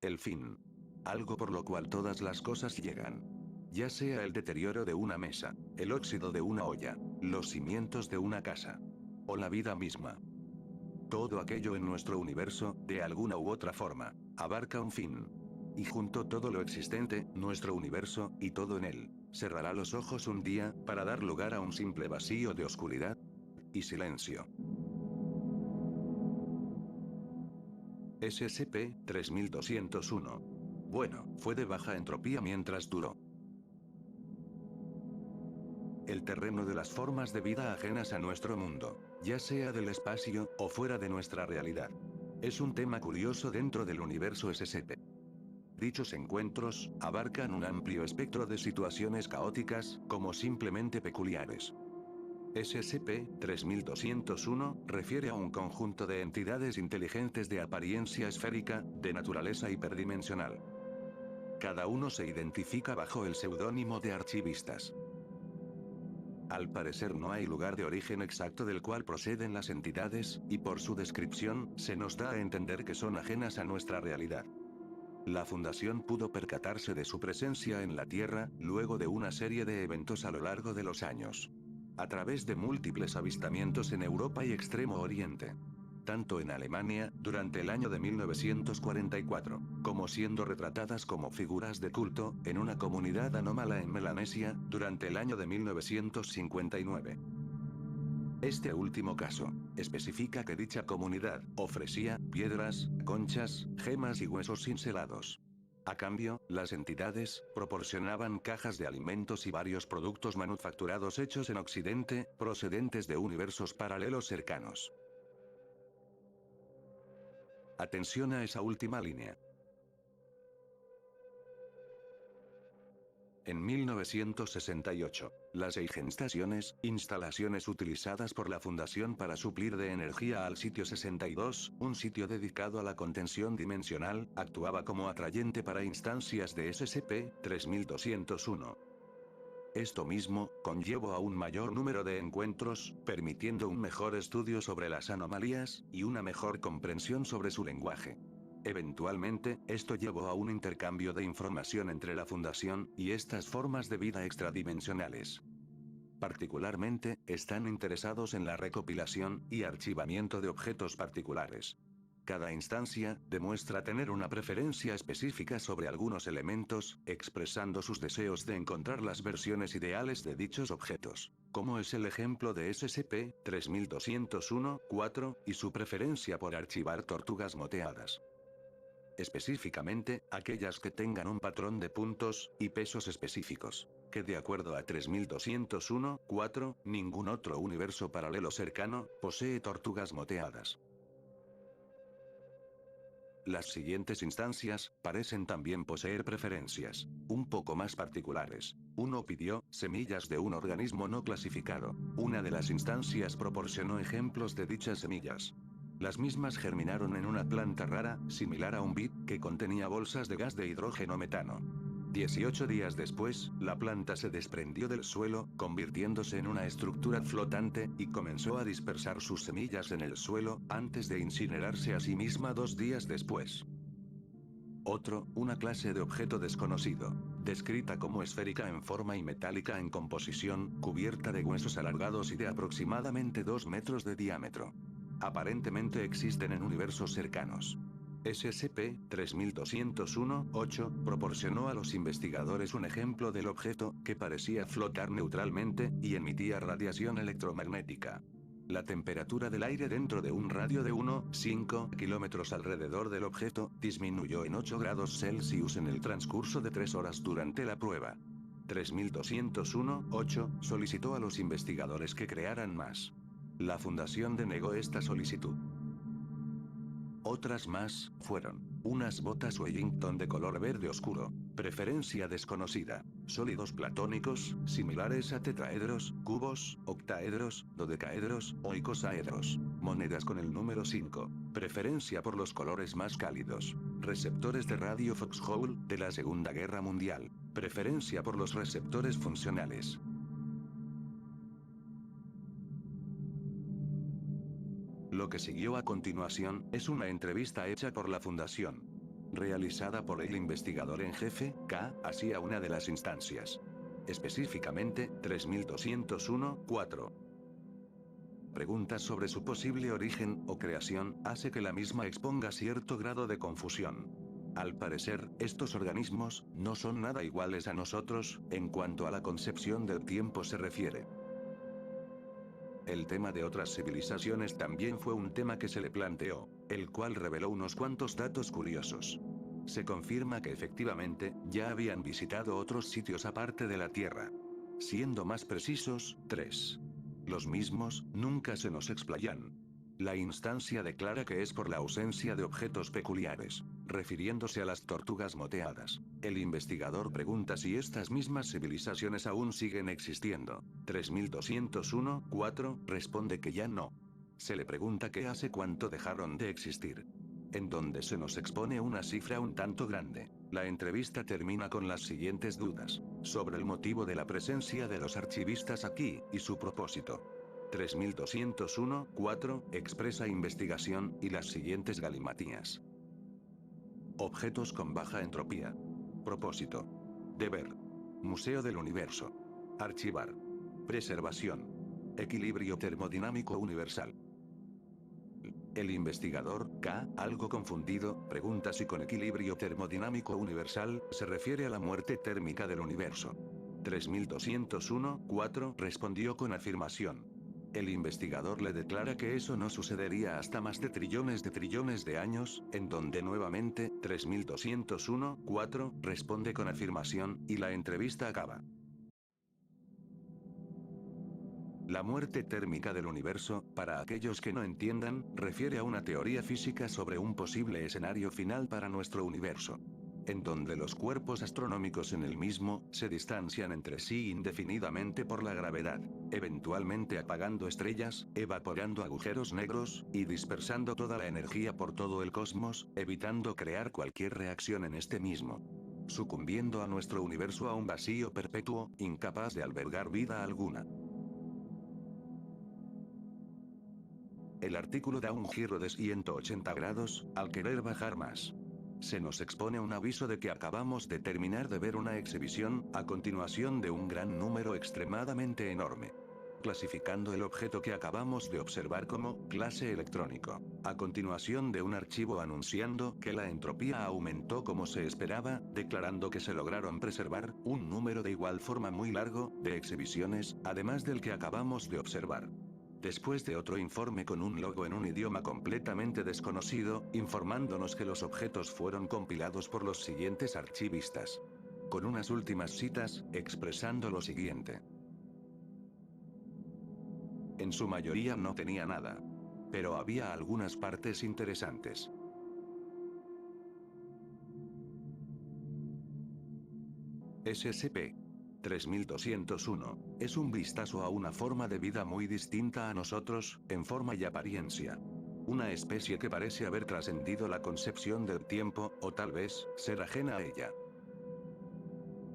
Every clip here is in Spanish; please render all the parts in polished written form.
El fin. Algo por lo cual todas las cosas llegan. Ya sea el deterioro de una mesa, el óxido de una olla, los cimientos de una casa. O la vida misma. Todo aquello en nuestro universo, de alguna u otra forma, abarca un fin. Y junto todo lo existente, nuestro universo, y todo en él, cerrará los ojos un día, para dar lugar a un simple vacío de oscuridad y silencio. SCP-3201. Bueno, fue de baja entropía mientras duró. El terreno de las formas de vida ajenas a nuestro mundo, ya sea del espacio, o fuera de nuestra realidad. Es un tema curioso dentro del universo SCP. Dichos encuentros, abarcan un amplio espectro de situaciones caóticas, como simplemente peculiares. SCP-3201 refiere a un conjunto de entidades inteligentes de apariencia esférica, de naturaleza hiperdimensional. Cada uno se identifica bajo el seudónimo de archivistas. Al parecer no hay lugar de origen exacto del cual proceden las entidades, y por su descripción, se nos da a entender que son ajenas a nuestra realidad. La Fundación pudo percatarse de su presencia en la Tierra, luego de una serie de eventos a lo largo de los años. A través de múltiples avistamientos en Europa y Extremo Oriente. Tanto en Alemania, durante el año de 1944, como siendo retratadas como figuras de culto, en una comunidad anómala en Melanesia, durante el año de 1959. Este último caso, especifica que dicha comunidad, ofrecía, piedras, conchas, gemas y huesos cincelados. A cambio, las entidades, proporcionaban cajas de alimentos y varios productos manufacturados hechos en Occidente, procedentes de universos paralelos cercanos. Atención a esa última línea. En 1968, las Eigenstaciones, instalaciones utilizadas por la Fundación para suplir de energía al sitio 62, un sitio dedicado a la contención dimensional, actuaba como atrayente para instancias de SCP-3201. Esto mismo, conllevó a un mayor número de encuentros, permitiendo un mejor estudio sobre las anomalías, y una mejor comprensión sobre su lenguaje. Eventualmente, esto llevó a un intercambio de información entre la Fundación y estas formas de vida extradimensionales. Particularmente, están interesados en la recopilación y archivamiento de objetos particulares. Cada instancia demuestra tener una preferencia específica sobre algunos elementos, expresando sus deseos de encontrar las versiones ideales de dichos objetos, como es el ejemplo de SCP-3201-4, y su preferencia por archivar tortugas moteadas. Específicamente, aquellas que tengan un patrón de puntos y pesos específicos, que de acuerdo a 3201-4, ningún otro universo paralelo cercano posee tortugas moteadas. Las siguientes instancias parecen también poseer preferencias un poco más particulares. Uno pidió semillas de un organismo no clasificado. Una de las instancias proporcionó ejemplos de dichas semillas. Las mismas germinaron en una planta rara, similar a un vid, que contenía bolsas de gas de hidrógeno metano. 18 días después, la planta se desprendió del suelo, convirtiéndose en una estructura flotante, y comenzó a dispersar sus semillas en el suelo, antes de incinerarse a sí misma 2 días después. Otro, una clase de objeto desconocido, descrita como esférica en forma y metálica en composición, cubierta de huesos alargados y de aproximadamente 2 metros de diámetro. Aparentemente existen en universos cercanos. SCP-3201-8 proporcionó a los investigadores un ejemplo del objeto, que parecía flotar neutralmente, y emitía radiación electromagnética. La temperatura del aire dentro de un radio de 1,5 kilómetros alrededor del objeto, disminuyó en 8 grados Celsius en el transcurso de 3 horas durante la prueba. 3201-8 solicitó a los investigadores que crearan más. La Fundación denegó esta solicitud. Otras más, fueron unas botas Wellington de color verde oscuro, preferencia desconocida, sólidos platónicos, similares a tetraedros, cubos, octaedros, dodecaedros, o icosaedros, monedas con el número 5, preferencia por los colores más cálidos, receptores de radio Foxhole, de la Segunda Guerra Mundial, preferencia por los receptores funcionales. Lo que siguió a continuación, es una entrevista hecha por la Fundación. realizada por el investigador en jefe, K, hacia una de las instancias. Específicamente, 3201-4. Preguntas sobre su posible origen o creación hace que la misma exponga cierto grado de confusión. Al parecer, estos organismos no son nada iguales a nosotros, en cuanto a la concepción del tiempo se refiere. El tema de otras civilizaciones también fue un tema que se le planteó, el cual reveló unos cuantos datos curiosos. Se confirma que efectivamente, ya habían visitado otros sitios aparte de la Tierra. Siendo más precisos, 3. Los mismos, nunca se nos explayan. La instancia declara que es por la ausencia de objetos peculiares, refiriéndose a las tortugas moteadas. El investigador pregunta si estas mismas civilizaciones aún siguen existiendo. 3201-4 responde que ya no. Se le pregunta qué hace cuánto dejaron de existir. En donde se nos expone una cifra un tanto grande. La entrevista termina con las siguientes dudas, sobre el motivo de la presencia de los archivistas aquí, y su propósito. 3201-4 expresa investigación, y las siguientes galimatías. Objetos con baja entropía. Propósito. Deber. Museo del Universo. Archivar. Preservación. Equilibrio termodinámico universal. El investigador, K, algo confundido, pregunta si con equilibrio termodinámico universal, se refiere a la muerte térmica del universo. 3201-4 respondió con afirmación. El investigador le declara que eso no sucedería hasta más de trillones de años, en donde nuevamente, 3201-4 responde con afirmación, y la entrevista acaba. La muerte térmica del universo, para aquellos que no entiendan, refiere a una teoría física sobre un posible escenario final para nuestro universo, en donde los cuerpos astronómicos en el mismo se distancian entre sí indefinidamente por la gravedad, eventualmente apagando estrellas, evaporando agujeros negros, y dispersando toda la energía por todo el cosmos, evitando crear cualquier reacción en este mismo, sucumbiendo a nuestro universo a un vacío perpetuo, incapaz de albergar vida alguna. El artículo da un giro de 180 grados, al querer bajar más. Se nos expone un aviso de que acabamos de terminar de ver una exhibición, a continuación de un gran número extremadamente enorme. Clasificando el objeto que acabamos de observar como clase electrónico. A continuación de un archivo anunciando que la entropía aumentó como se esperaba, declarando que se lograron preservar un número de igual forma muy largo de exhibiciones, además del que acabamos de observar. Después de otro informe con un logo en un idioma completamente desconocido, informándonos que los objetos fueron compilados por los siguientes archivistas. Con unas últimas citas, expresando lo siguiente. En su mayoría no tenía nada. Pero había algunas partes interesantes. SCP-3201 es un vistazo a una forma de vida muy distinta a nosotros, en forma y apariencia. Una especie que parece haber trascendido la concepción del tiempo, o tal vez, ser ajena a ella.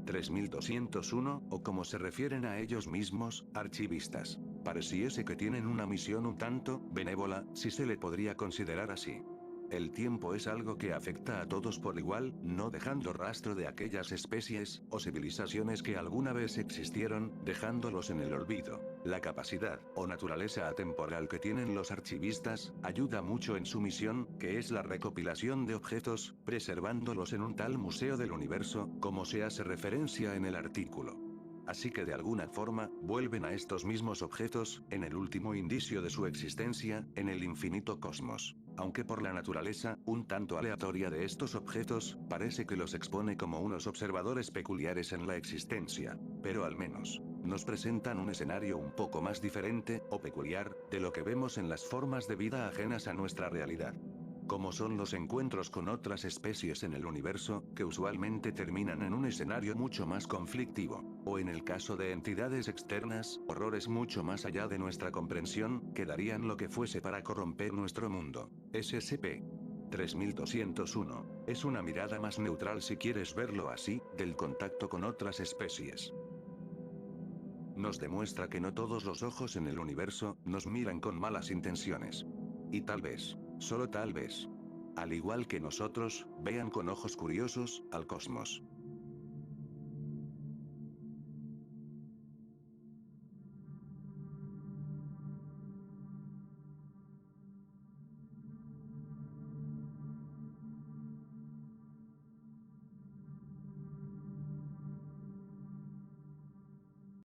3201, o como se refieren a ellos mismos, archivistas. Pareciese que tienen una misión un tanto benévola, si se le podría considerar así. El tiempo es algo que afecta a todos por igual, no dejando rastro de aquellas especies o civilizaciones que alguna vez existieron, dejándolos en el olvido. La capacidad o naturaleza atemporal que tienen los archivistas ayuda mucho en su misión, que es la recopilación de objetos, preservándolos en un tal museo del universo, como se hace referencia en el artículo. Así que de alguna forma, vuelven a estos mismos objetos, en el último indicio de su existencia, en el infinito cosmos. Aunque por la naturaleza, un tanto aleatoria de estos objetos, parece que los expone como unos observadores peculiares en la existencia. Pero al menos, nos presentan un escenario un poco más diferente, o peculiar, de lo que vemos en las formas de vida ajenas a nuestra realidad. Como son los encuentros con otras especies en el universo, que usualmente terminan en un escenario mucho más conflictivo. O en el caso de entidades externas, horrores mucho más allá de nuestra comprensión, que darían lo que fuese para corromper nuestro mundo. SCP-3201 es una mirada más neutral, si quieres verlo así, del contacto con otras especies. Nos demuestra que no todos los ojos en el universo nos miran con malas intenciones. Y tal vez, solo tal vez, Al igual que nosotros, vean con ojos curiosos al cosmos.